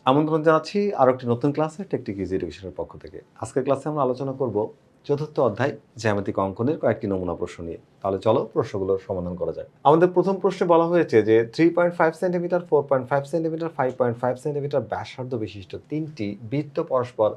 আমন্ত্রণ জানাচ্ছি আরও একটি নতুন ক্লাসে টেকটিক ইজি এডুকেশনের পক্ষ থেকে। আজকের ক্লাসে আমরা আলোচনা করব চতুর্থ অধ্যায় জ্যামিতিক অঙ্কনের কয়েকটি নমুনা প্রশ্ন নিয়ে। তাহলে চলো প্রশ্নগুলোর সমাধান করা যায়। আমাদের প্রথম প্রশ্নে বলা হয়েছে যে 3.5 সেন্টিমিটার, 4.5 সেন্টিমিটার, 5.5 সেন্টিমিটার ব্যাসার্ধ বিশিষ্ট তিনটি বৃত্ত পরস্পর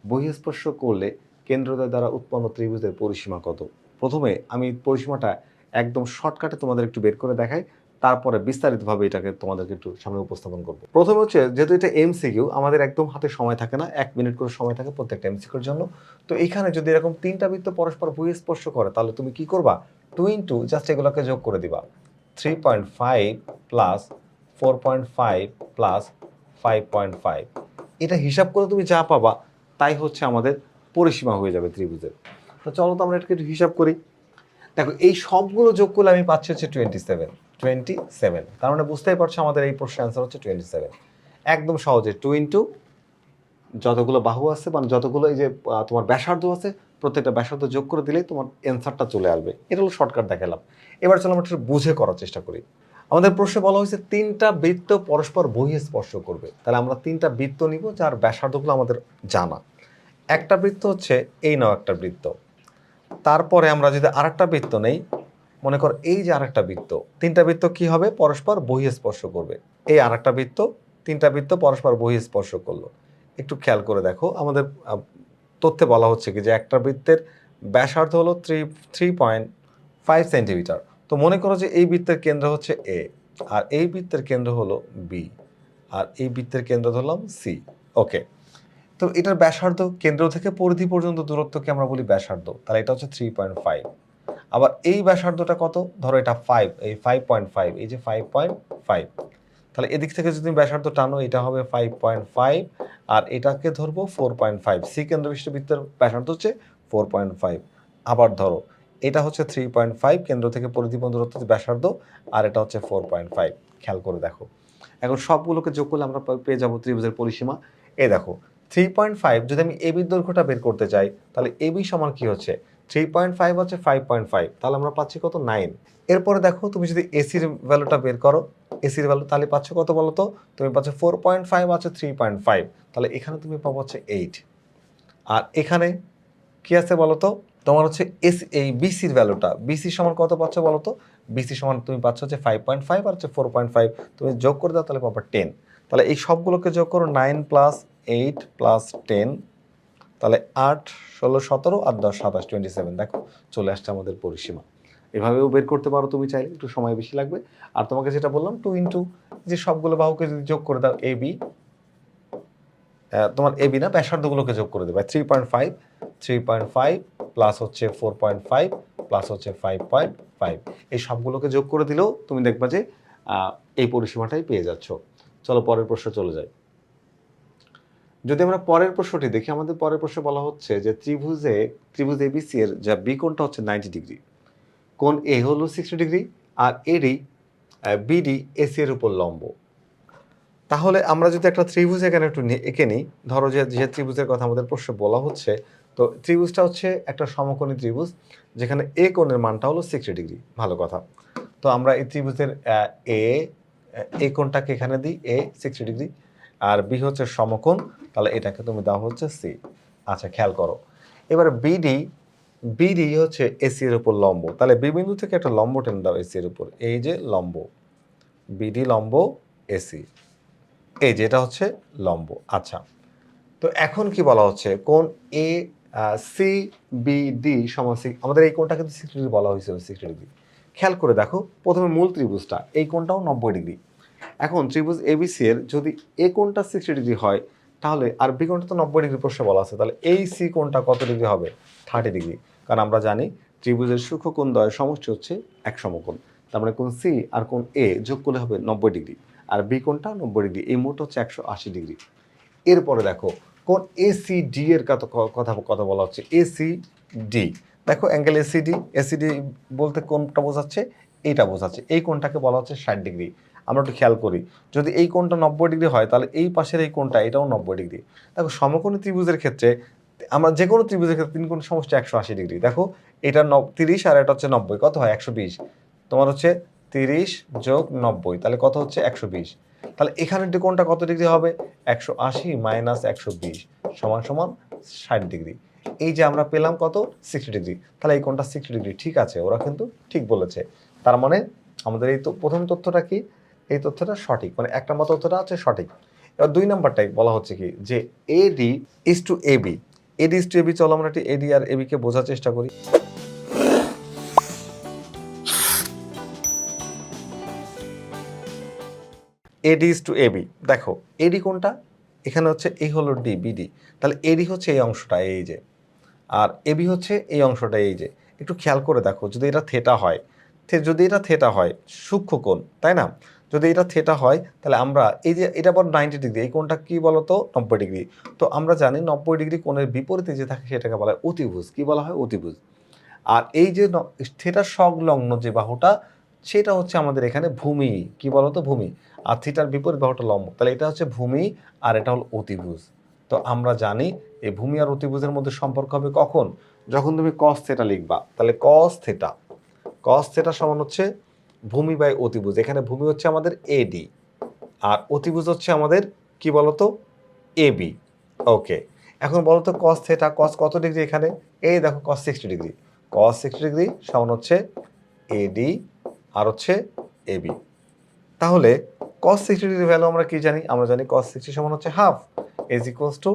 বহিঃস্পর্শ করলে কেন্দ্রদ্বয় দ্বারা উৎপন্ন ত্রিভুজের পরিসীমা কত? প্রথমে আমি পরিসীমাটা একদম শর্টকাটে তোমাদের একটু বের করে দেখাই, তারপরে বিস্তারিতভাবে এটাকে তোমাদেরকে একটু সামনে উপস্থাপন করব। প্রথমে হচ্ছে, যেহেতু এটা এমসিকিউ, আমাদের একদম হাতে সময় থাকে না, 1 মিনিট করে সময় থাকে প্রত্যেকটা এমসিকিউর জন্য। তো এইখানে যদি এরকম তিনটা বৃত্ত পরস্পর বহিঃস্পর্শ করে, তাহলে তুমি কি করবা? 2 ইন্টু জাস্ট এগুলোকে যোগ করে দিবা। 3.5 প্লাস 4.5 প্লাস 5.5, এটা হিসাব করে তুমি যা পাবা তাই হচ্ছে আমাদের পরিসীমা হয়ে যাবে ত্রিভুজের। তো চলো তো আমরা এটাকে একটু হিসাব করি। দেখো, এই সবগুলো যোগ করলে আমি পাচ্ছি হচ্ছে 27। তার মানে বুঝতেই পারছো আমাদের এই প্রশ্নের অ্যান্সার হচ্ছে 27। একদম সহজে 2 ইন্টু যতগুলো বাহু আছে, মানে যতগুলো এই যে তোমার ব্যাসার্ধ আছে, প্রত্যেকটা ব্যাসার্ধ যোগ করে দিলেই তোমার অ্যান্সারটা চলে আসবে। এটা হলো শর্টকাট দেখালাম। এবার চলো আমরা একটু বুঝে করার চেষ্টা করি। আমাদের প্রশ্নে বলা হয়েছে তিনটা বৃত্ত পরস্পর বহিঃস্পর্শ করবে। তাহলে আমরা তিনটা বৃত্ত নিব যার ব্যাসার্ধগুলো আমাদের জানা। একটা বৃত্ত হচ্ছে এই নাও একটা বৃত্ত। তারপরে আমরা যদি আরেকটা বৃত্ত নেই, মনে কর এই যে আরেকটা বৃত্ত, তিনটা বৃত্ত কি হবে? পরস্পর বহিঃস্পর্শ করবে। এই আরেকটা বৃত্ত, তিনটা বৃত্ত পরস্পর বহিঃস্পর্শ করলো। একটু খেয়াল করে দেখো, আমাদের তথ্যে বলা হচ্ছে কি যে একটা বৃত্তের ব্যাসার্ধ হলো 3.5 সেন্টিমিটার। তো মনে করো যে এই বৃত্তের কেন্দ্র হচ্ছে এ, আর এই বৃত্তের কেন্দ্র হলো বি, আর এই বৃত্তের কেন্দ্র ধরলাম সি। ওকে, তো এটার ব্যাসার্ধ কেন্দ্র থেকে পরিধি পর্যন্ত দূরত্বকে আমরা বলি ব্যাসার্ধ। তাহলে এটা হচ্ছে 3.5। আবার এই ব্যাসার্ধটা কত? ধরো এটা 5, এই 5.5, এই যে 5.5। তাহলে এদিক থেকে যদি ব্যাসার্ধ টানো, এটা হবে 5.5, আর এটাকে ধরবো 4.5। সি কেন্দ্র বিশিষ্ট বৃত্তের ব্যাসার্ধ হচ্ছে 4.5। আবার ধরো এটা হচ্ছে 3.5, কেন্দ্র থেকে পরিধি পর্যন্ত দূরত্ব ব্যাসার্ধ, আর এটা হচ্ছে 4.5। খেয়াল করে দেখো, এখন সবগুলোকে যোগ করলে আমরা পেয়ে যাবো ত্রিভুজের পরিসীমা। এই দেখো, 3.5 যদি আমি এবির দৈর্ঘ্যটা বের করতে চাই, তাহলে এবি সমান কি হচ্ছে? 3.5 হচ্ছে 5.5, তাহলে আমরা পাচ্ছি কত? 9। এরপরে দেখো, তুমি যদি এসির ভ্যালুটা বের করো, এসির ভ্যালু, তাহলে পাচ্ছ কত বলো তো? তুমি পাচ্ছ 4.5 আছে 3.5, তাহলে এখানে তুমি পাবো হচ্ছে 8। আর এখানে কি আছে বলো তো? তোমার হচ্ছে এই বিসির ভ্যালুটা, বিসি সমান কত পাচ্ছ বলো তো? বিসি সমান তুমি পাচ্ছ হচ্ছে 5.5 আর হচ্ছে 4.5, তুমি যোগ করে দাও, তাহলে পাবা 10। তাহলে এই সবগুলোকে যোগ করো, 9 প্লাস 8 প্লাস 10, তাহলে 8, 16, 17 আর 10, 27, 27। দেখো চলে আসছে আমাদের পরিসীমা। এভাবেও বের করতে পারো তুমি চাইলে, একটু সময় বেশি লাগবে। আর তোমাকে যেটা বললাম 2 ইন্টু যে সবগুলো বাহুকে যদি যোগ করে দাও, এবি, তোমার এবি না, ব্যাসার্ধগুলোকে যোগ করে দেবে। 3.5 প্লাস হচ্ছে 4.5 প্লাস হচ্ছে 5.5, এই সবগুলোকে যোগ করে দিলেও তুমি দেখবা যে এই পরিসীমাটাই পেয়ে যাচ্ছ। চলো পরের প্রশ্ন চলে যাই। যদি আমরা পরের প্রশ্নটি দেখি, আমাদের পরের প্রশ্নে বলা হচ্ছে যে ত্রিভুজ এবিসি এর যা বি কোণটা হচ্ছে 90 ডিগ্রি, কোণ এ হলো 60 ডিগ্রি, আর এডি বিডি এসি এর উপর লম্ব। তাহলে আমরা যদি একটা ত্রিভুজ এখানে একটু এঁকে নিই, ধরো যে ত্রিভুজের কথা আমাদের প্রশ্নে বলা হচ্ছে, তো ত্রিভুজটা হচ্ছে একটা সমকোণী ত্রিভুজ, যেখানে এ কোণের মানটা হলো 60 ডিগ্রি। ভালো কথা। তো আমরা এই ত্রিভুজের এ কোণটাকে এখানে দিই এ 60 ডিগ্রি, আর বি হচ্ছে সমকোণ, তাহলে এটাকে তুমি দাও হচ্ছে সি। আচ্ছা, খেয়াল করো, এবারে বিডি হচ্ছে এসি এর উপর লম্ব, তাহলে বি বিন্দু থেকে একটা লম্ব টেনে দাও এসি এর উপর, এই যে লম্ব, বিডি লম্ব এসি, এই যে এটা হচ্ছে লম্ব। আচ্ছা, তো এখন কি বলা হচ্ছে? কোণ এ সি বি ডি সমান, আমাদের এই কোণটা কিন্তু 60 ডিগ্রি বলা হয়েছিল, 60 ডিগ্রি। খেয়াল করে দেখো, প্রথমে মূল ত্রিভুজটা, এই কোণটাও 90 ডিগ্রি। এখন ত্রিভুজ এবিসি এর যদি এ কোণটা 60 ডিগ্রি হয়, তাহলে আর বি কোণটা তো 90 ডিগ্রি প্রশ্নে বলা আছে, তাহলে এই সি কোণটা কত ডিগ্রি হবে? 30 ডিগ্রি। কারণ আমরা জানি ত্রিভুজের সূক্ষ্মকোণ দ্বয়ের সমষ্টি হচ্ছে এক সমকোণ। তার মানে কোণ সি আর কোণ এ যোগ করলে হবে 90 ডিগ্রি, আর বি কোণটা 90 ডিগ্রি, এই মোট হচ্ছে 180 ডিগ্রি। এরপরে দেখো, কোণ এসিডি এর কথা বলা হচ্ছে, এসিডি। দেখো অ্যাঙ্গেল এসিডি বলতে কোনটা বোঝাচ্ছে? এইটা বোঝাচ্ছে। এই কোণটাকে বলা হচ্ছে 60 ডিগ্রি। আমরা একটু খেয়াল করি, যদি এই কোণটা 90 ডিগ্রি হয়, তাহলে এই পাশের এই কোণটা, এটাও 90 ডিগ্রি। দেখো সমকোণী ত্রিভুজের ক্ষেত্রে, আমরা যে কোনো ত্রিভুজের ক্ষেত্রে তিন কোণ সমষ্টি 180 ডিগ্রি। দেখো এটা 30 আর এটা হচ্ছে 90, কত হয়? 120। তোমার হচ্ছে 30 যোগ 90, তাহলে কত হচ্ছে? 120। তাহলে এখানে কোণটা কত ডিগ্রি হবে? 180 মাইনাস 120 সমান সমান 60 ডিগ্রি। এই যে আমরা পেলাম কত? 60 ডিগ্রি। তাহলে এই কোণটা 60 ডিগ্রি। ঠিক আছে, ওরা কিন্তু ঠিক বলেছে। তার মানে আমাদের এই তো প্রথম তথ্যটা কি? এই তথ্যটা সঠিক, মানে 1 নম্বর তথ্যটা হচ্ছে সঠিক। এবার 2 নাম্বারটাই বলা হচ্ছে কি যে AD is to AB. AD is to AB, চলো আমরা একটু এডি আর এবি কে বোঝার চেষ্টা করি। এডি ইজ টু এবি, দেখো এডি কোনটা? এখানে হচ্ছে এই হলো ডি, বিডি। তাহলে এডি হচ্ছে এই অংশটা, এই যে, আর এবি হচ্ছে এই অংশটা, এই যে। একটু খেয়াল করে দেখো, যদি এটা থেটা হয়, যদি এটা থেটা হয়, সূক্ষ্ম কোণ, তাই না? যদি এটা থেটা হয়, তাহলে আমরা এই যে এটা বড় 90 ডিগ্রি, এই কোণটা কি বলতো? 90 ডিগ্রি। তো আমরা জানি 90 ডিগ্রি কোণের বিপরীতে যে থাকে সেটাকে বলা হয় অতিভুজ। কি বলা হয়? অতিভুজ। আর এই যে থিটার সংলগ্ন যে বাহুটা, সেটা হচ্ছে আমাদের এখানে ভূমি। কি বলতো? ভূমি। আর থিটার বিপরীত বাহুটা লম্ব। তাহলে এটা হচ্ছে ভূমি আর এটা হলো অতিভুজ। তো আমরা জানি এই ভূমি আর অতিভুজের মধ্যে সম্পর্ক হবে কখন? যখন তুমি cos থিটা লিখবা। তাহলে cos থিটা সমান হচ্ছে ভূমি বাই অতিভুজ। এখানে ভূমি হচ্ছে আমাদের এডি আর অতিভুজ হচ্ছে আমাদের কি বলতো? এবি। ওকে, এখন বলো তো cos থিটা, cos কত ডিগ্রি এখানে? এই দেখো cos 60 ডিগ্রি। cos 60 ডিগ্রি সমান হচ্ছে এডি আর হচ্ছে এবি। তাহলে cos 60 ডিগ্রি ভ্যালু আমরা কি জানি? আমরা জানি cos 60 সমান হচ্ছে হাফ ইজ ইকুয়ালস টু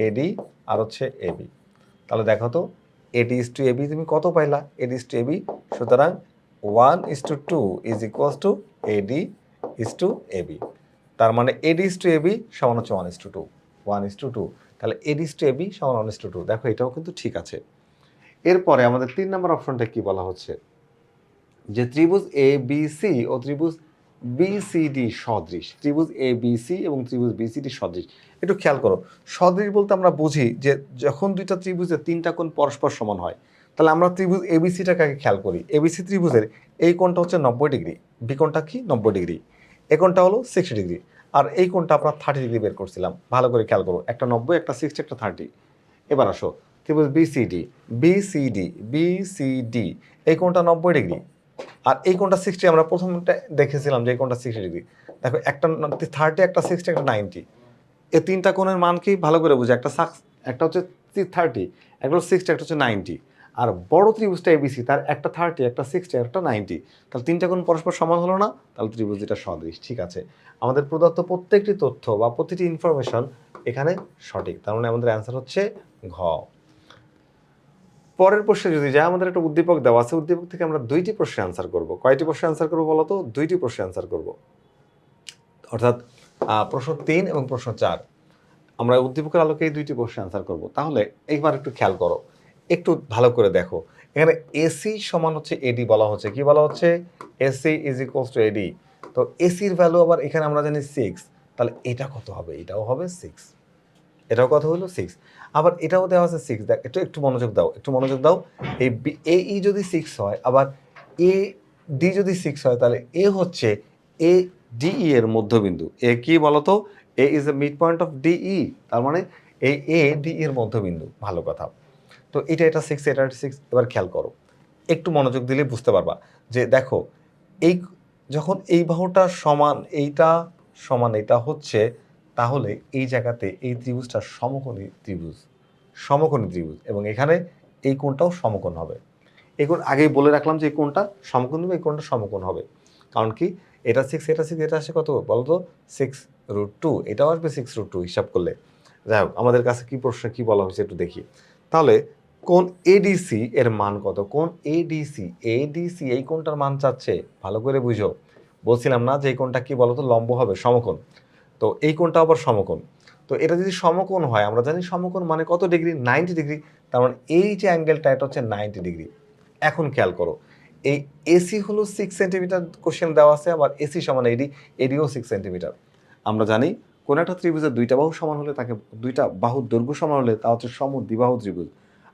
এডি আর হচ্ছে এবি। তাহলে দেখো তো এডি ইজ টু এবি তুমি কত পাইলা? এডি ইজ টু এবি, সুতরাং 1:2 is equals to AD is to AB. তার মানে এডি ইজ টু এবি সমান হচ্ছে 1:2, 1:2। তাহলে এডি ইজ টু এবি সমান 1:2। দেখো এটাও কিন্তু ঠিক আছে। এরপরে আমাদের 3 নম্বর অপশনটা কি বলা হচ্ছে? যে ত্রিভুজ এ বি সি ও ত্রিভুজ বিসিডি সদৃশ। ত্রিভুজ এ বি সি এবং ত্রিভুজ বিসিডি সদৃশ। একটু খেয়াল করো, সদৃশ বলতে আমরা বুঝি যে যখন দুইটা ত্রিভুজের 3টা কোণ পরস্পর সমান হয়। তাহলে আমরা ত্রিভুজ এবিসিটাকে আগে খেয়াল করি। এবিসি ত্রিভুজের এই কোণটা হচ্ছে 90 ডিগ্রি, বি কোণটা কি? 90 ডিগ্রি। এই কোণটা হলো 60 ডিগ্রি। আর এই কোণটা আমরা 30 ডিগ্রি বের করছিলাম। ভালো করে খেয়াল করো, একটা 90, একটা 60, একটা 30। এবার আসো ত্রিভুজ বিসিডি, বিসিডি এই কোণটা 90 ডিগ্রি আর এই কোণটা 60। আমরা প্রথমটা দেখেছিলাম যে এই কোণটা 60 ডিগ্রি। দেখো একটা 30, একটা 60, একটা 90। এই 3টা কোণের মান কি? ভালো করে বুঝো। একটা হচ্ছে 30, একটা হচ্ছে 60, একটা হচ্ছে 90। আর বড় ত্রিভুজটা এবিসি, তার একটা 30, একটা 60, একটা 90। তাহলে 3টা কোণ পরস্পর সমান হলো না? তাহলে ত্রিভুজ এটা সদৃশ। ঠিক আছে, আমাদের প্রদত্ত প্রত্যেকটি তথ্য বা প্রতিটি ইনফরমেশন এখানে সঠিক। তার মানে আমাদের অ্যান্সার হচ্ছে ঘ। পরের প্রশ্নে যদি যাই, আমাদের একটা উদ্দীপক দেওয়া আছে। উদ্দীপক থেকে আমরা 2টি প্রশ্নের আনসার করব। কয়টি প্রশ্ন আনসার করব বলো তো? 2টি প্রশ্নের আনসার করব। অর্থাৎ প্রশ্ন 3 এবং প্রশ্ন 4 আমরা উদ্দীপকের আলোকে এই 2টি প্রশ্নের আনসার করব। তাহলে এইবার একটু খেয়াল করো, একটু ভালো করে দেখো। এখানে এসি সমান হচ্ছে এডি বলা হচ্ছে। কি বলা হচ্ছে? এসি ইজ ইকুয়ালস টু এডি। তো এসির ভ্যালু আবার এখানে আমরা জানি 6। তাহলে এটা কত হবে? এটাও হবে 6। এটাও কথা হলো 6। আবার এটাও দেওয়া আছে 6। দেখ একটু একটু মনোযোগ দাও, একটু মনোযোগ দাও। এই এ ই যদি 6 হয়, আবার এ ডি যদি 6 হয়, তাহলে এ হচ্ছে এ ডি ই এর মধ্যবিন্দু। এ কি বলতো? A is the midpoint of D E. তার মানে এই এ ডি এর মধ্যবিন্দু। ভালো কথা। তো এটা 6, এটা 6। এবার খেয়াল করো, একটু মনোযোগ দিলে বুঝতে পারবা যে দেখো এই যখন এই বাহুটা সমান এইটা সমান এটা হচ্ছে, তাহলে এই জায়গাতে এই ত্রিভুজটা সমকোণী ত্রিভুজ, সমকোণী ত্রিভুজ, এবং এখানে এই কোণটাও সমকোণ হবে। এই কোণ আগেই বলে রাখলাম যে এই কোণটা সমকোণ হবে, এই কোণটা সমকোণ হবে। কারণ কি? এটা 6, এটা 6, এটা আসে কত বলো তো? 6√2। এটাও আসবে 6√2 হিসাব করলে। যাই হোক, আমাদের কাছে কি প্রশ্ন কি বলা হয়েছে একটু দেখি। তাহলে কোণ এডিসি এর মান কত? কোণ এডিসি, এডিসি এই কোণটার মান চাচ্ছে। ভালো করে বুঝো। বলছিলাম না যে এই কোণটা কি বলতো? লম্ব হবে, সমকোণ। তো এই কোণটা আবার সমকোণ। তো এটা যদি সমকোণ হয়, আমরা জানি সমকোণ মানে কত ডিগ্রি? 90 ডিগ্রি। তার মানে এই যে অ্যাঙ্গেলটা এটা হচ্ছে 90 ডিগ্রি। এখন খেয়াল করো, এই এসি হলো 6 সেন্টিমিটার কোশ্চেন দেওয়া আছে, আবার এসি সমান এডি, এডিও 6 সেন্টিমিটার। আমরা জানি কোন একটা ত্রিভুজের 2টা বাহু সমান হলে তাকে 2টা বাহুর দৈর্ঘ্য সমান হলে তা হচ্ছে সমদ্বিবাহু ত্রিভুজ।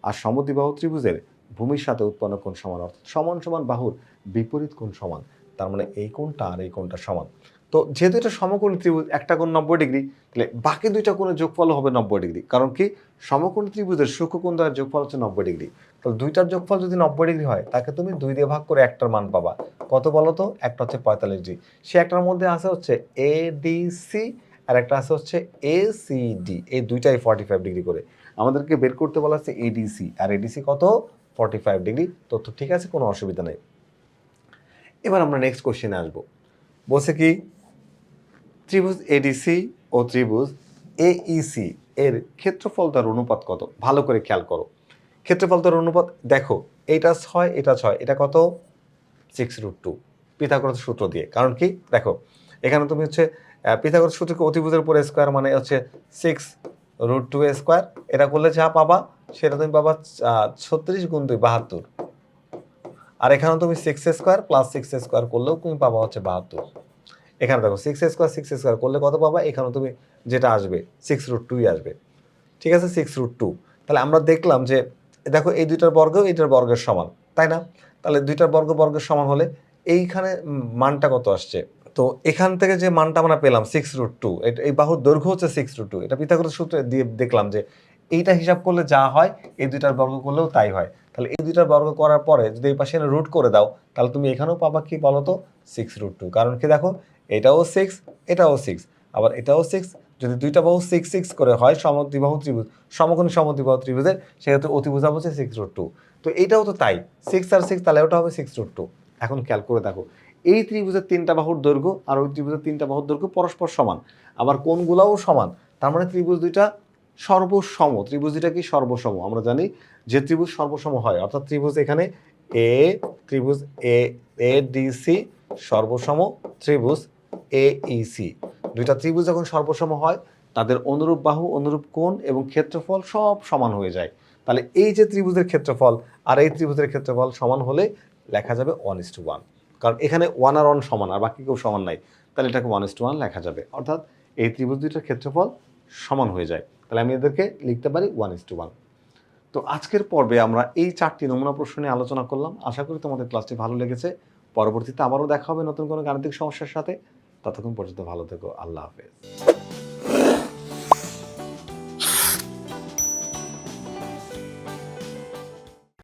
আর সমদ্বিবাহু ত্রিভুজের ভূমির সাথে উৎপন্ন কোণ সমান, অর্থাৎ সমান সমান বাহুর বিপরীত কোণ সমান। তার মানে এই কোণটা আর এই কোণটা সমান। তো যেহেতু এটা সমকোণী ত্রিভুজ, একটা কোণ 90 ডিগ্রি, তাহলে বাকি 2টা কোণের যোগফল হবে 90 ডিগ্রি। কারণ কি? সমকোণী ত্রিভুজের সূক্ষ্মকোণ দ্বয়ের যোগফল হচ্ছে 90 ডিগ্রি। তো দুইটার যোগফল যদি 90 ডিগ্রি হয় তাকে তুমি 2 দিয়ে ভাগ করে একটার মান পাবা। কত বলো তো? একটা হচ্ছে 45 ডিগ্রি। সে একটার মধ্যে আছে হচ্ছে এডিসি আর একটা আছে হচ্ছে এসিডি, এই দুইটাই 45 ডিগ্রি করে। আমাদেরকে বের করতে বলা হচ্ছে এডিসি, আর এডিসি কত? 45 ডিগ্রি। তথ্য ঠিক আছে, কোনো অসুবিধা নেই। এবার আমরা নেক্সট কোশ্চেনে আসবো। বলছে কি ত্রিভুজ এডিসি ও ত্রিভুজ এইসি এর ক্ষেত্রফল তার অনুপাত কত? ভালো করে খেয়াল করো। ক্ষেত্রফল তার অনুপাত দেখো, এটা 6 এটা 6, এটা কত? 6√2 পিথাগোরাস সূত্র দিয়ে। কারণ কি দেখো, এখানে তুমি হচ্ছে পিথাগোরাস সূত্রকে অতিভুজের উপর স্কোয়ার মানে হচ্ছে 6√2 স্কোয়ার, এটা করলে যা পাবা সেটা তুমি পাবা 36 গুণ 2 72। আর এখানে তুমি 6 স্কোয়ার প্লাস 6 স্কোয়ার করলেও তুমি পাবা হচ্ছে 72। এখানে দেখো 6 স্কোয়ার করলে কত পাবা? এখানে তুমি যেটা আসবে 6√2 আসবে। ঠিক আছে, 6√2। তাহলে আমরা দেখলাম যে দেখো এই দুইটার বর্গ এইটার বর্গের সমান, তাই না? তাহলে দুইটার বর্গ বর্গের সমান হলে এইখানে মানটা কত আসছে? তো এখান থেকে যে মানটা আমরা পেলাম 6√2, এই বাহুর দৈর্ঘ্য হচ্ছে 6√2। এটা পিথাগোরাস সূত্র দিয়ে দেখলাম যে এইটা হিসাব করলে যা হয় এই দুইটার বর্গ করলেও তাই হয়। তাহলে এই দুইটার বর্গ করার পরে যদি এই পাশে রুট করে দাও তাহলে তুমি এখানেও পাবা কি বলো তো? 6√2। কারণ কি দেখো, এটাও 6 এটাও 6 আবার এটাও 6, যদি দুইটা বাহু 6 6 করে হয় সমদ্বিবাহু ত্রিভুজ, সমকোণী সমদ্বিবাহু ত্রিভুজের, সেক্ষেত্রে অতিভুজা হচ্ছে 6√2। তো এইটাও তো তাই, 6 আর 6, তাহলে ওটা হবে 6√2। এখন খেয়াল করে দেখো, এই ত্রিভুজের 3টা বাহুর দৈর্ঘ্য আর ওই ত্রিভুজের 3টা বাহুর দৈর্ঘ্য পরস্পর সমান, আবার কোণগুলোও সমান। তার মানে ত্রিভুজ দুইটা সর্বসম। ত্রিভুজ দুইটা কি? সর্বসম। আমরা জানি যে ত্রিভুজ সর্বসম হয়, অর্থাৎ ত্রিভুজ এখানে ত্রিভুজ এ ডিসি সর্বসম ত্রিভুজ এইসি। দুইটা ত্রিভুজ যখন সর্বসম হয় তাদের অনুরূপ বাহু, অনুরূপ কোণ এবং ক্ষেত্রফল সব সমান হয়ে যায়। তাহলে এই যে ত্রিভুজের ক্ষেত্রফল আর এই ত্রিভুজের ক্ষেত্রফল সমান হলে লেখা যাবে 1:1, কারণ এখানে 1 আর 1 সমান আর বাকি কেউ সমান নাই, তাহলে এটাকে 1:1 লেখা যাবে। অর্থাৎ এই ত্রিভুজ দুইটার ক্ষেত্রফল সমান হয়ে যায়, তাহলে আমি এদেরকে লিখতে পারি 1:1। তো আজকের পর্বে আমরা এই 4টি নমুনা প্রশ্ন নিয়ে আলোচনা করলাম। আশা করি তোমাদের ক্লাসটি ভালো লেগেছে। পরবর্তীতে আবারও দেখা হবে নতুন কোনো গাণিতিক সমস্যার সাথে। ততক্ষণ পর্যন্ত ভালো থেকো। আল্লাহ হাফেজ।